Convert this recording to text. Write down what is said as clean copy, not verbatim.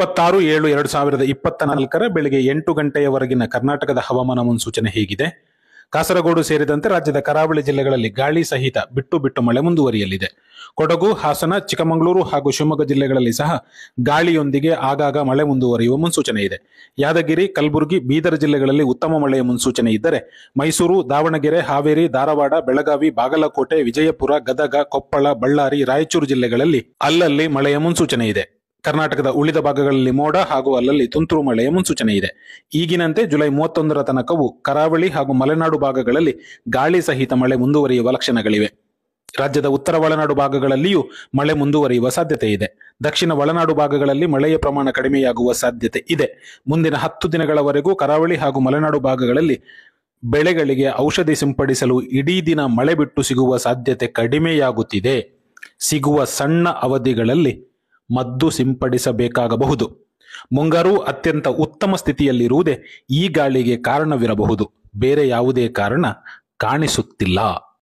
26/7/2024 ಬೆಳಿಗ್ಗೆ 8 ಗಂಟೆಯವರೆಗಿನ ಕರ್ನಾಟಕದ ಹವಾಮಾನ ಮುನ್ಸೂಚನೆ ಹೀಗಿದೆ. ಕಾಸರಗೋಡು ಸೇರಿದಂತೆ ರಾಜ್ಯದ ಕರಾವಳಿ ಜಿಲ್ಲೆಗಳಲ್ಲಿ ಗಾಳಿ ಸಹಿತ ಬಿಟ್ಟು ಮಳೆ ಮುಂದುವರಿಯಲಿದೆ. ಕೊಡಗು, ಹಾಸನ, ಚಿಕ್ಕಮಗಳೂರು ಹಾಗೂ ಶಿವಮೊಗ್ಗ ಜಿಲ್ಲೆಗಳಲ್ಲಿ ಸಹ ಗಾಳಿಯೊಂದಿಗೆ ಆಗಾಗ ಮಳೆ ಮುಂದುವರಿಯುವ ಮುನ್ಸೂಚನೆ ಇದೆ. ಯಾದಗಿರಿ, ಕಲಬುರಗಿ, ಬೀದರ್ ಜಿಲ್ಲೆಗಳಲ್ಲಿ ಉತ್ತಮ ಮಳೆಯ ಮುನ್ಸೂಚನೆ ಇದ್ದರೆ, ಮೈಸೂರು, ದಾವಣಗೆರೆ, ಹಾವೇರಿ, ಧಾರವಾಡ, ಬೆಳಗಾವಿ, ಬಾಗಲಕೋಟೆ, ವಿಜಯಪುರ, ಗದಗ, ಕೊಪ್ಪಳ, ಬಳ್ಳಾರಿ, ರಾಯಚೂರು ಜಿಲ್ಲೆಗಳಲ್ಲಿ ಅಲ್ಲಲ್ಲಿ ಮಳೆಯ ಮುನ್ಸೂಚನೆ ಇದೆ. ಕರ್ನಾಟಕದ ಉಳಿದ ಭಾಗಗಳಲ್ಲಿ ಮೋಡ ಹಾಗೂ ಅಲ್ಲಲ್ಲಿ ತುಂತುರು ಮಳೆಯ ಮುನ್ಸೂಚನೆ ಇದೆ. ಈಗಿನಂತೆ ಜುಲೈ 31ರ ತನಕವೂ ಕರಾವಳಿ ಹಾಗೂ ಮಲೆನಾಡು ಭಾಗಗಳಲ್ಲಿ ಗಾಳಿ ಸಹಿತ ಮಳೆ ಮುಂದುವರಿಯುವ ಲಕ್ಷಣಗಳಿವೆ. ರಾಜ್ಯದ ಉತ್ತರ ಒಳನಾಡು ಭಾಗಗಳಲ್ಲಿಯೂ ಮಳೆ ಮುಂದುವರಿಯುವ ಸಾಧ್ಯತೆ ಇದೆ. ದಕ್ಷಿಣ ಒಳನಾಡು ಭಾಗಗಳಲ್ಲಿ ಮಳೆಯ ಪ್ರಮಾಣ ಕಡಿಮೆಯಾಗುವ ಸಾಧ್ಯತೆ ಇದೆ. ಮುಂದಿನ 10 ದಿನಗಳವರೆಗೂ ಕರಾವಳಿ ಹಾಗೂ ಮಲೆನಾಡು ಭಾಗಗಳಲ್ಲಿ ಬೆಳೆಗಳಿಗೆ ಔಷಧಿ ಸಿಂಪಡಿಸಲು ಇಡೀ ದಿನ ಮಳೆ ಬಿಟ್ಟು ಸಿಗುವ ಸಾಧ್ಯತೆ ಕಡಿಮೆಯಾಗುತ್ತಿದೆ. ಸಿಗುವ ಸಣ್ಣ ಅವಧಿಗಳಲ್ಲಿ ಮದ್ದು ಸಿಂಪಡಿಸಬೇಕಾಗಬಹುದು. ಮುಂಗಾರು ಅತ್ಯಂತ ಉತ್ತಮ ಸ್ಥಿತಿಯಲ್ಲಿರುವುದೇ ಈ ಗಾಳಿಗೆ ಕಾರಣವಿರಬಹುದು. ಬೇರೆ ಯಾವುದೇ ಕಾರಣ ಕಾಣಿಸುತ್ತಿಲ್ಲ.